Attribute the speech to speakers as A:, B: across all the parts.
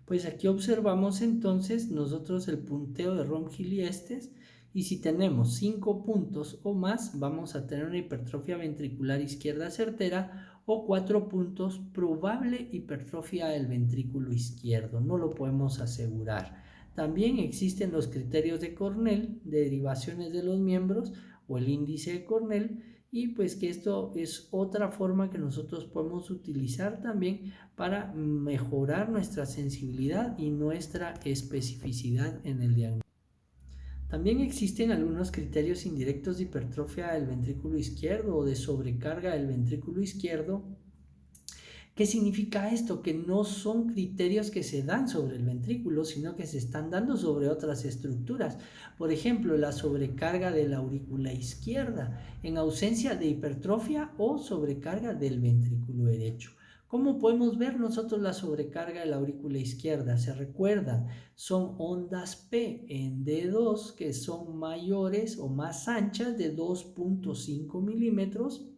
A: Pues aquí observamos entonces nosotros el punteo de Ronquil y Estes, y si tenemos 5 puntos o más, vamos a tener una hipertrofia ventricular izquierda certera, o 4 puntos, probable hipertrofia del ventrículo izquierdo. No lo podemos asegurar. También existen los criterios de Cornell, de derivaciones de los miembros, o el índice de Cornell, y pues que esto es otra forma que nosotros podemos utilizar también para mejorar nuestra sensibilidad y nuestra especificidad en el diagnóstico. También existen algunos criterios indirectos de hipertrofia del ventrículo izquierdo o de sobrecarga del ventrículo izquierdo. ¿Qué significa esto? Que no son criterios que se dan sobre el ventrículo, sino que se están dando sobre otras estructuras. Por ejemplo, la sobrecarga de la aurícula izquierda en ausencia de hipertrofia o sobrecarga del ventrículo derecho. ¿Cómo podemos ver nosotros la sobrecarga de la aurícula izquierda? Se recuerdan, son ondas P en D2 que son mayores o más anchas de 2.5 milímetros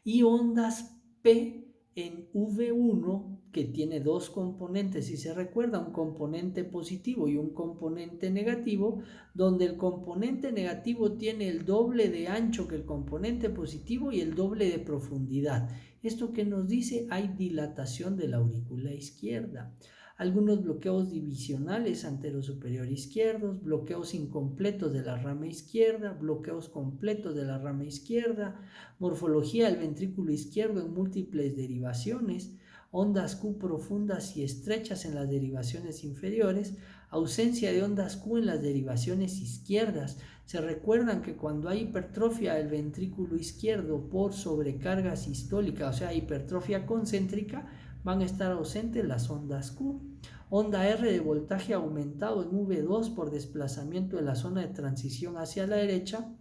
A: y ondas P en V1 que tiene dos componentes, si se recuerda, un componente positivo y un componente negativo, donde el componente negativo tiene el doble de ancho que el componente positivo y el doble de profundidad. ¿Esto qué nos dice? Hay dilatación de la aurícula izquierda. Algunos bloqueos divisionales anterosuperior izquierdos, bloqueos incompletos de la rama izquierda, bloqueos completos de la rama izquierda, morfología del ventrículo izquierdo en múltiples derivaciones, ondas Q profundas y estrechas en las derivaciones inferiores, ausencia de ondas Q en las derivaciones izquierdas. Se recuerdan que cuando hay hipertrofia del ventrículo izquierdo por sobrecarga sistólica, o sea, hipertrofia concéntrica, van a estar ausentes las ondas Q. Onda R de voltaje aumentado en V2 por desplazamiento de la zona de transición hacia la derecha,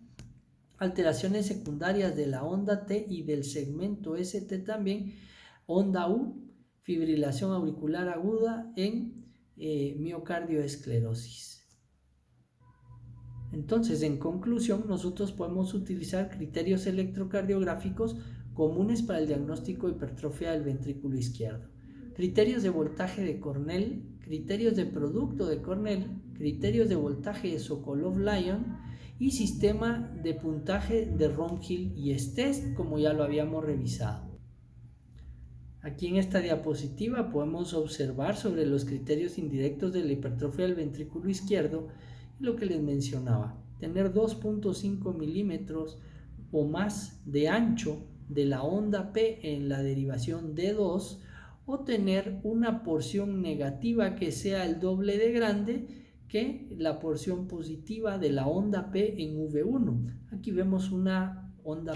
A: alteraciones secundarias de la onda T y del segmento ST también, onda U, fibrilación auricular aguda en miocardioesclerosis. Entonces, en conclusión, nosotros podemos utilizar criterios electrocardiográficos comunes para el diagnóstico de hipertrofia del ventrículo izquierdo. Criterios de voltaje de Cornell, criterios de producto de Cornell, criterios de voltaje de Sokolov-Lyon y sistema de puntaje de Ronquil y Estes, como ya lo habíamos revisado. Aquí en esta diapositiva podemos observar sobre los criterios indirectos de la hipertrofia del ventrículo izquierdo y lo que les mencionaba, tener 2.5 milímetros o más de ancho de la onda P en la derivación D2 o tener una porción negativa que sea el doble de grande que la porción positiva de la onda P en V1. Aquí vemos una onda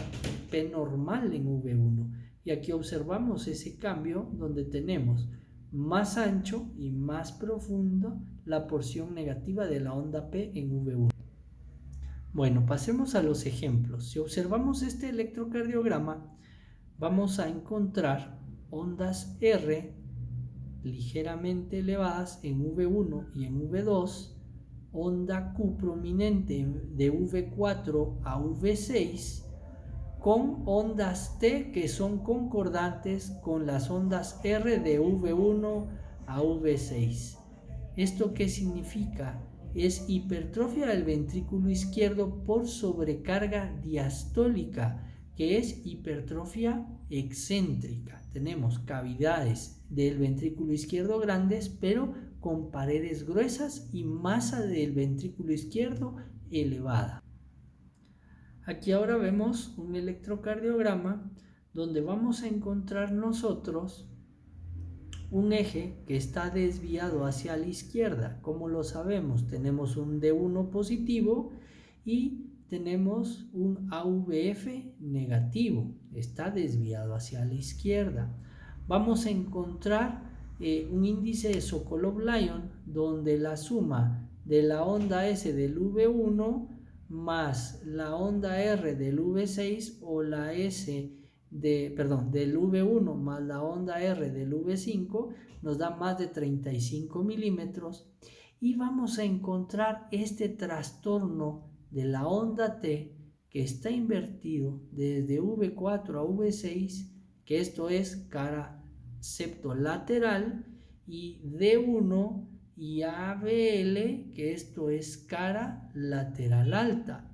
A: P normal en V1. Y aquí observamos ese cambio donde tenemos más ancho y más profundo la porción negativa de la onda P en V1. Bueno, pasemos a los ejemplos. Si observamos este electrocardiograma, vamos a encontrar ondas R ligeramente elevadas en V1 y en V2, onda Q prominente de V4 a V6, con ondas T que son concordantes con las ondas R de V1 a V6. ¿Esto qué significa? Es hipertrofia del ventrículo izquierdo por sobrecarga diastólica, que es hipertrofia excéntrica. Tenemos cavidades del ventrículo izquierdo grandes, pero con paredes gruesas y masa del ventrículo izquierdo elevada. Aquí ahora vemos un electrocardiograma donde vamos a encontrar nosotros un eje que está desviado hacia la izquierda. ¿Cómo lo sabemos? Tenemos un D1 positivo y tenemos un AVF negativo. Está desviado hacia la izquierda. Vamos a encontrar un índice de Sokolov-Lyon donde la suma de la onda S del V1 más la onda R del V6 o la S del V1 más la onda R del V5 nos da más de 35 milímetros y vamos a encontrar este trastorno de la onda T que está invertido desde V4 a V6, que esto es cara septolateral, y D1 y ABL, que esto es cara lateral alta.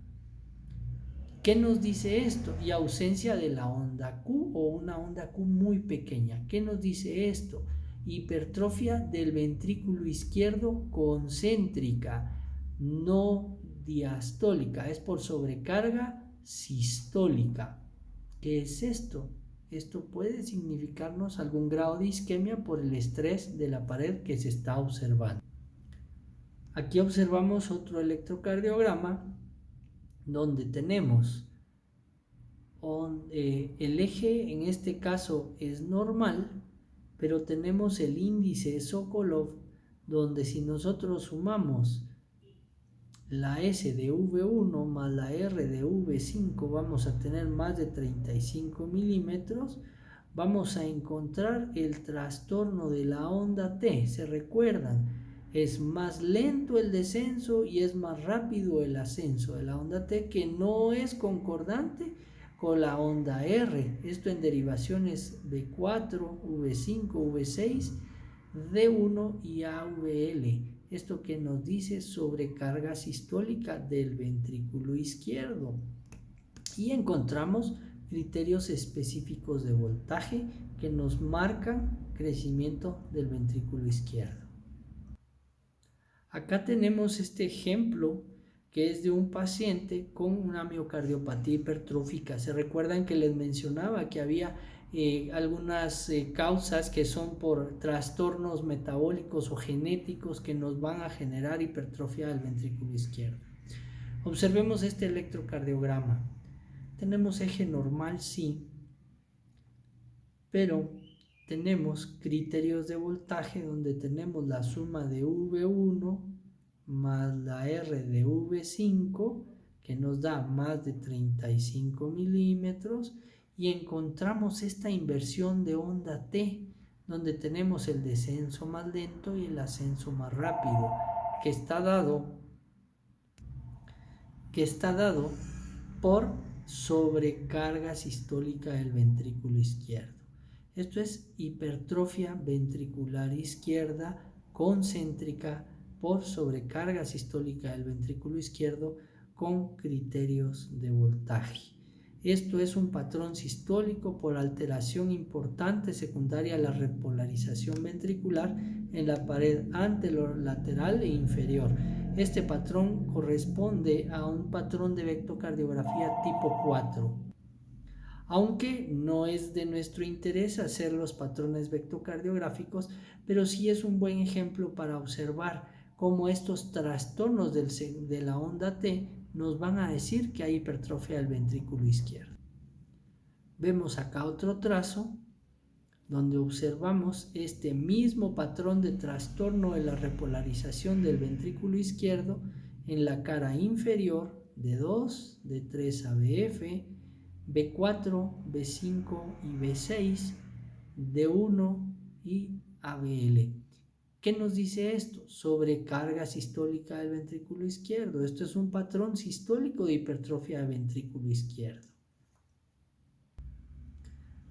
A: ¿Qué nos dice esto? Y ausencia de la onda Q o una onda Q muy pequeña. ¿Qué nos dice esto? Hipertrofia del ventrículo izquierdo concéntrica, no diastólica. Es por sobrecarga sistólica. ¿Qué es esto? Esto puede significarnos algún grado de isquemia por el estrés de la pared que se está observando. Aquí observamos otro electrocardiograma donde tenemos el eje, en este caso es normal, pero tenemos el índice Sokolov, donde si nosotros sumamos la S de V1 más la R de V5 vamos a tener más de 35 milímetros. Vamos a encontrar el trastorno de la onda T. ¿Se recuerdan? Es más lento el descenso y es más rápido el ascenso de la onda T, que no es concordante con la onda R. Esto en derivaciones V4, V5, V6, D1 y AVL. Esto que nos dice sobrecarga sistólica del ventrículo izquierdo. Y encontramos criterios específicos de voltaje que nos marcan crecimiento del ventrículo izquierdo. Acá tenemos este ejemplo que es de un paciente con una miocardiopatía hipertrófica. Se recuerdan que les mencionaba que había algunas causas que son por trastornos metabólicos o genéticos que nos van a generar hipertrofia del ventrículo izquierdo. Observemos este electrocardiograma. Tenemos eje normal, sí, pero tenemos criterios de voltaje donde tenemos la suma de V1 más la R de V5, que nos da más de 35 milímetros, y encontramos esta inversión de onda T, donde tenemos el descenso más lento y el ascenso más rápido, que está dado por sobrecarga sistólica del ventrículo izquierdo. Esto es hipertrofia ventricular izquierda concéntrica por sobrecarga sistólica del ventrículo izquierdo con criterios de voltaje. Esto es un patrón sistólico por alteración importante secundaria a la repolarización ventricular en la pared anterolateral e inferior. Este patrón corresponde a un patrón de electrocardiografía tipo 4. Aunque no es de nuestro interés hacer los patrones vectocardiográficos, pero sí es un buen ejemplo para observar cómo estos trastornos de la onda T nos van a decir que hay hipertrofia del ventrículo izquierdo. Vemos acá otro trazo donde observamos este mismo patrón de trastorno de la repolarización del ventrículo izquierdo en la cara inferior de 2, de 3 ABF, B4, B5 y B6, D1 y ABL. ¿Qué nos dice esto? Sobrecarga sistólica del ventrículo izquierdo. Esto es un patrón sistólico de hipertrofia del ventrículo izquierdo.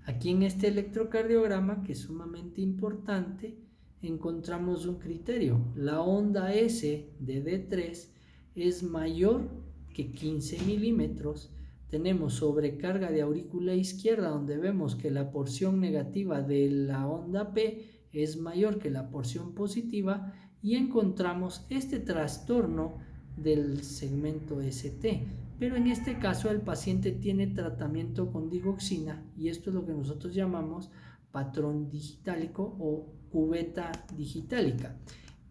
A: Aquí en este electrocardiograma, que es sumamente importante, encontramos un criterio. La onda S de D3 es mayor que 15 milímetros. Tenemos sobrecarga de aurícula izquierda, donde vemos que la porción negativa de la onda P es mayor que la porción positiva, y encontramos este trastorno del segmento ST. Pero en este caso el paciente tiene tratamiento con digoxina, y esto es lo que nosotros llamamos patrón digitálico o cubeta digitálica.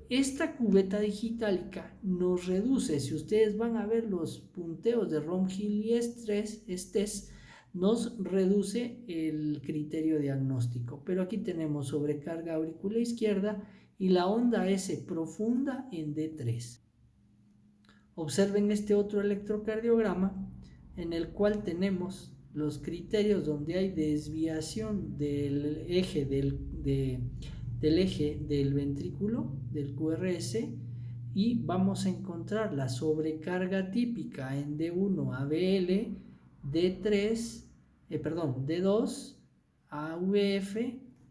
A: Esta cubeta digitálica nos reduce, si ustedes van a ver los punteos de Ron-Hill y Estes, nos reduce el criterio diagnóstico. Pero aquí tenemos sobrecarga auricular izquierda y la onda S profunda en D3. Observen este otro electrocardiograma en el cual tenemos los criterios donde hay desviación del eje del ventrículo, del QRS, y vamos a encontrar la sobrecarga típica en D1 ABL, D2 AVF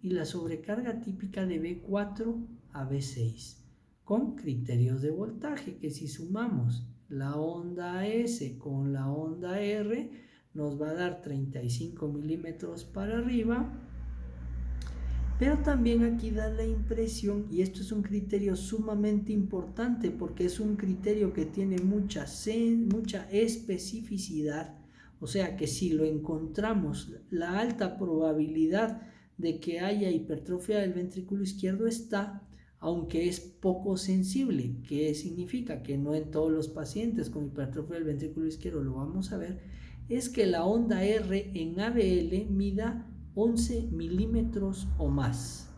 A: y la sobrecarga típica de B4 a B6, con criterios de voltaje que si sumamos la onda S con la onda R nos va a dar 35 milímetros para arriba. Pero también aquí da la impresión, y esto es un criterio sumamente importante porque es un criterio que tiene mucha especificidad, o sea que si lo encontramos, la alta probabilidad de que haya hipertrofia del ventrículo izquierdo está, aunque es poco sensible. ¿Qué significa? Que no en todos los pacientes con hipertrofia del ventrículo izquierdo lo vamos a ver, es que la onda R en ABL mida 11 milímetros o más.